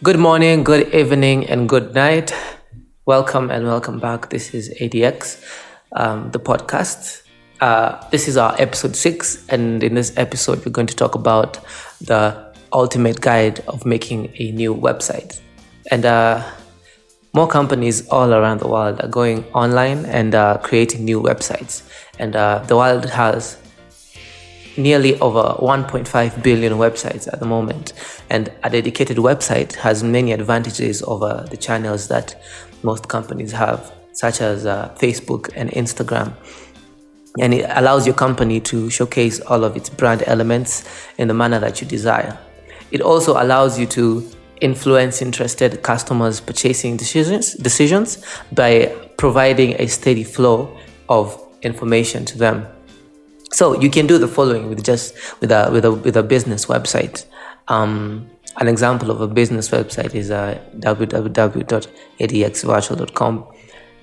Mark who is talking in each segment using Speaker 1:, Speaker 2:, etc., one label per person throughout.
Speaker 1: Good morning, good evening, and good night. Welcome and welcome back. This is ADX, the podcast. This is our episode 6, and in this episode, we're going to talk about the ultimate guide of making a new website. And more companies all around the world are going online and creating new websites. And the world has nearly over 1.5 billion websites at the moment, and a dedicated website has many advantages over the channels that most companies have, such as Facebook and Instagram. And it allows your company to showcase all of its brand elements in the manner that you desire. It also allows you to influence interested customers' purchasing decisions by providing a steady flow of information to them. So you can do the following with a business website. An example of a business website is www.adxvirtual.com.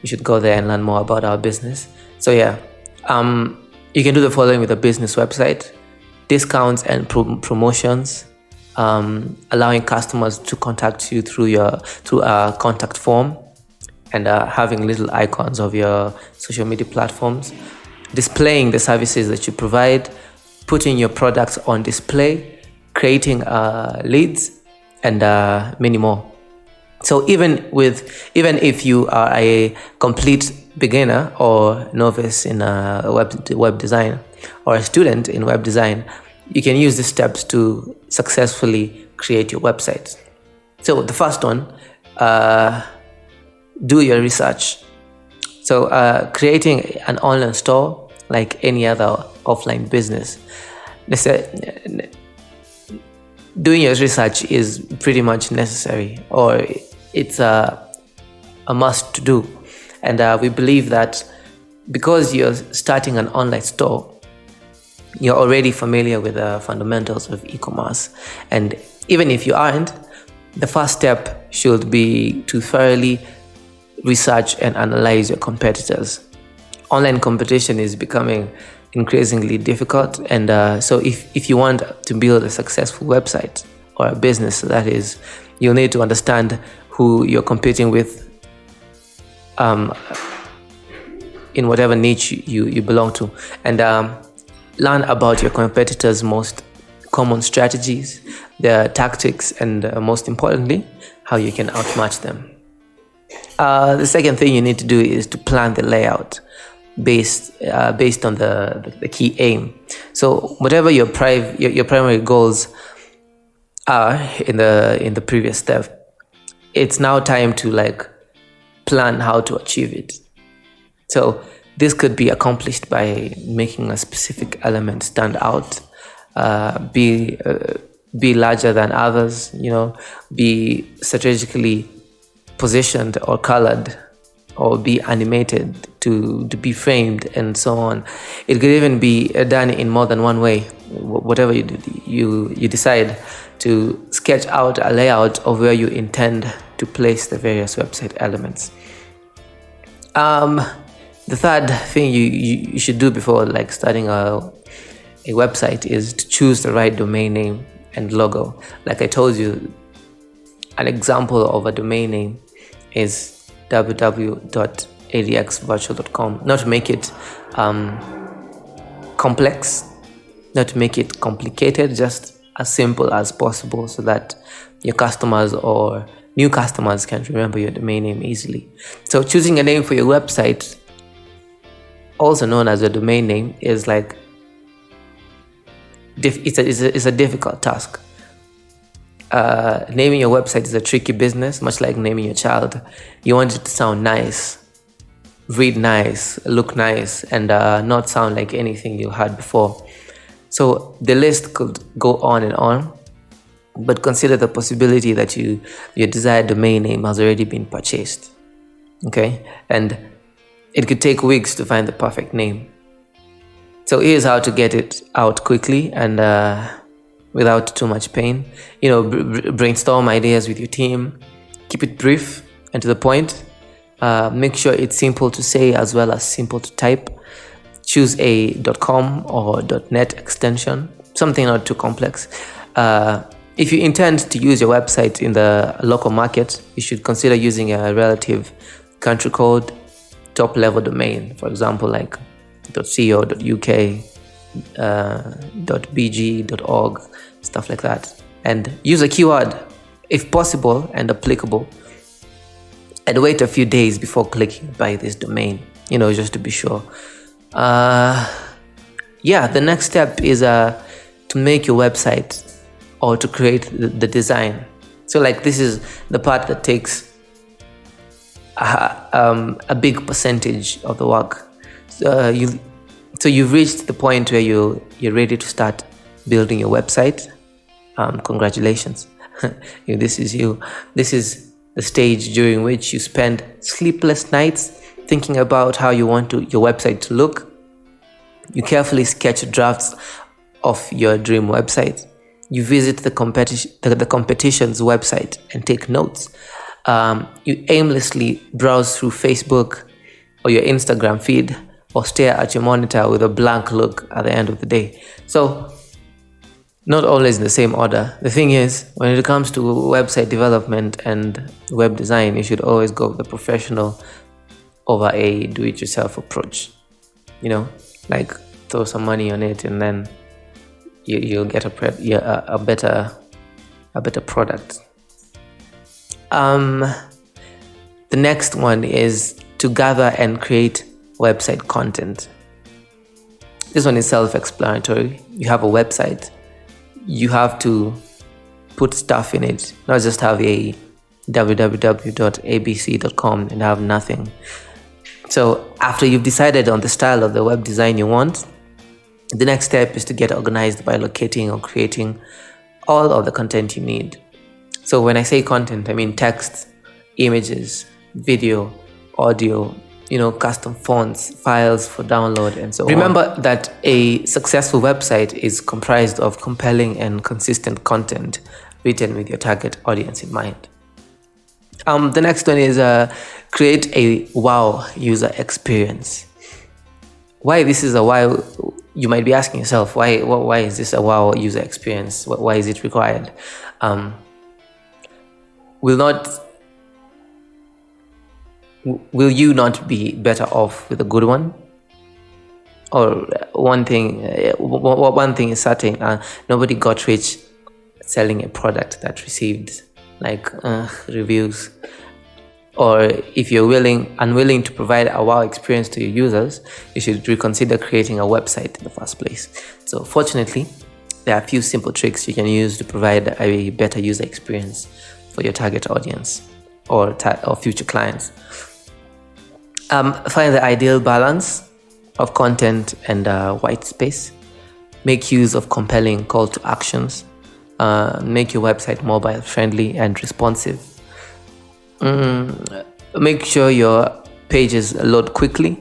Speaker 1: You should go there and learn more about our business. So you can do the following with a business website: discounts and promotions, allowing customers to contact you through a contact form, and having little icons of your social media platforms, displaying the services that you provide, putting your products on display, creating leads, and many more. So even if you are a complete beginner or novice in web design, or a student in web design, you can use these steps to successfully create your website. So the first one, do your research. So creating an online store, like any other offline business, doing your research is pretty much necessary, or it's a must to do. And we believe that because you're starting an online store, you're already familiar with the fundamentals of e-commerce. And even if you aren't, the first step should be to thoroughly research and analyze your competitors. Online competition is becoming increasingly difficult, and so if you want to build a successful website or a business, that is, you'll need to understand who you're competing with in whatever niche you belong to, and learn about your competitors' most common strategies, their tactics, and most importantly, how you can outmatch them. The second thing you need to do is to plan the layout based on the key aim. So whatever your primary goals are in the previous step, it's now time to plan how to achieve it. So this could be accomplished by making a specific element stand out, be larger than others, be strategically positioned or colored, or be animated, to be framed, and so on. It could even be done in more than one way. Whatever you decide, to sketch out a layout of where you intend to place the various website elements. The third thing you should do before starting a website is to choose the right domain name and logo. Like I told you, an example of a domain name is www.adxvirtual.com. Not to make it complex, not to make it complicated, just as simple as possible, so that your customers or new customers can remember your domain name easily. So choosing a name for your website, also known as a domain name, is it's a difficult task. Naming your website is a tricky business, much like naming your child. You want it to sound nice, read nice, look nice, and not sound like anything you had before. So the list could go on and on, but consider the possibility that your desired domain name has already been purchased. Okay, and it could take weeks to find the perfect name. So here's how to get it out quickly and without too much pain. Brainstorm ideas with your team. Keep it brief and to the point. Make sure it's simple to say as well as simple to type. Choose a .com or .net extension, something not too complex. If you intend to use your website in the local market, you should consider using a relative country code top level domain, for example, like .co.uk, .bg, stuff like that. And use a keyword if possible and applicable. And wait a few days before clicking buy this domain, just to be sure. The next step is to make your website or to create the design. So like this is the part that takes a big percentage of the work. So you've reached the point where you're ready to start building your website. Congratulations. This is you. This is the stage during which you spend sleepless nights thinking about how you want your website to look. You carefully sketch drafts of your dream website. You visit the competition's website and take notes. You aimlessly browse through Facebook or your Instagram feed or stare at your monitor with a blank look at the end of the day. So, not always in the same order. The thing is, when it comes to website development and web design, you should always go with the professional over a do-it-yourself approach. Like throw some money on it and then you'll get a better product. The next one is to gather and create website content. This one is self-explanatory. You have a website. You have to put stuff in it, not just have a www.abc.com and have nothing. So after you've decided on the style of the web design you want, the next step is to get organized by locating or creating all of the content you need. So when I say content, I mean text, images, video, audio, custom fonts, files for download, and so on. Remember that a successful website is comprised of compelling and consistent content written with your target audience in mind. The next one is create a wow user experience. Why this is a wow? You might be asking yourself, why is this a wow user experience? Why is it required? Will you not be better off with a good one? Or one thing is certain: nobody got rich selling a product that received reviews. Or if you're unwilling to provide a wow experience to your users, you should reconsider creating a website in the first place. So fortunately, there are a few simple tricks you can use to provide a better user experience for your target audience or future clients. Find the ideal balance of content and white space. Make use of compelling call to actions. Make your website mobile friendly and responsive. Make sure your pages load quickly.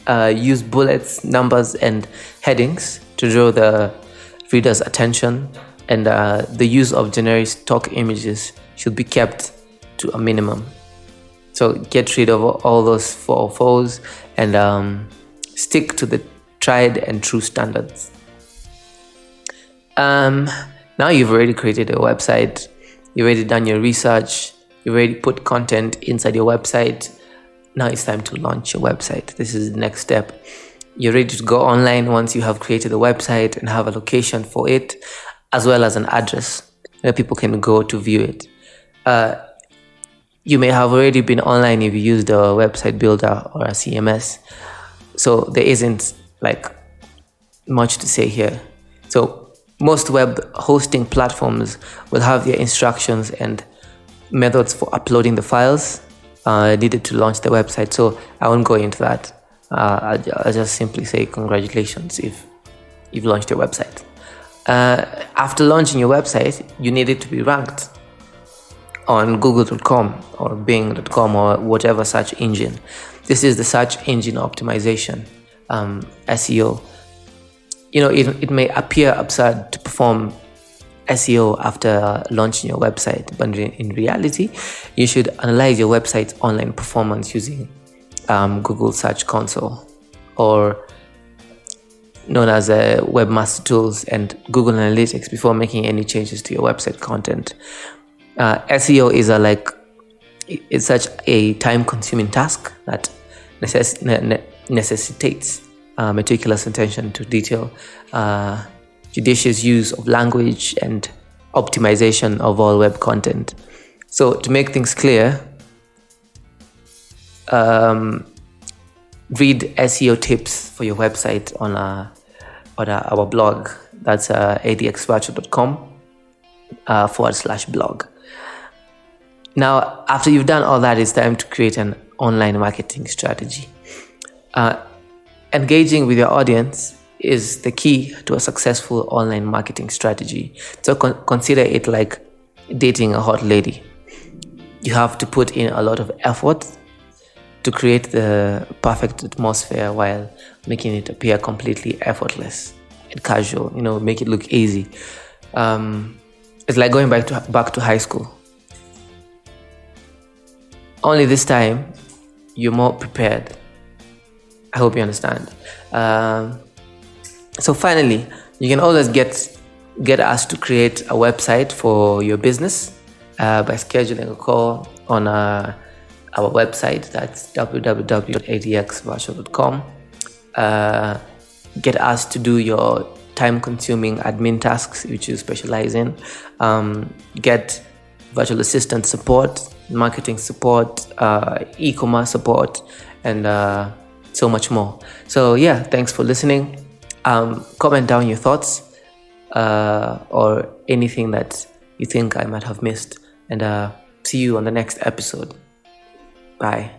Speaker 1: Use bullets, numbers, and headings to draw the reader's attention. And the use of generic stock images should be kept to a minimum. So get rid of all those 404s and stick to the tried and true standards. Now you've already created a website, you've already done your research, you've already put content inside your website. Now it's time to launch your website. This is the next step. You're ready to go online once you have created a website and have a location for it, as well as an address where people can go to view it. You may have already been online if you used a website builder or a CMS. So there isn't much to say here. So most web hosting platforms will have their instructions and methods for uploading the files needed to launch the website. So I won't go into that. I'll just simply say congratulations if you've launched your website. After launching your website, you need it to be ranked on google.com or bing.com or whatever search engine. This is the search engine optimization, SEO. It may appear absurd to perform SEO after launching your website, but in reality, you should analyze your website's online performance using Google Search Console or known as Webmaster Tools and Google Analytics before making any changes to your website content. SEO is it's such a time-consuming task that necessitates meticulous attention to detail, judicious use of language, and optimization of all web content. So to make things clear, read SEO tips for your website on our blog. That's adxvirtual.com/blog. Now, after you've done all that, it's time to create an online marketing strategy. Engaging with your audience is the key to a successful online marketing strategy. So consider it like dating a hot lady. You have to put in a lot of effort to create the perfect atmosphere while making it appear completely effortless and casual, make it look easy. It's like going back to high school. Only this time, you're more prepared. I hope you understand. So finally, you can always get us to create a website for your business by scheduling a call on our website. That's www.adxvirtual.com. Get us to do your time-consuming admin tasks, which you specialize in. Get virtual assistant support, marketing support, e-commerce support, and so much more. So yeah, thanks for listening. Comment down your thoughts or anything that you think I might have missed, and see you on the next episode. Bye.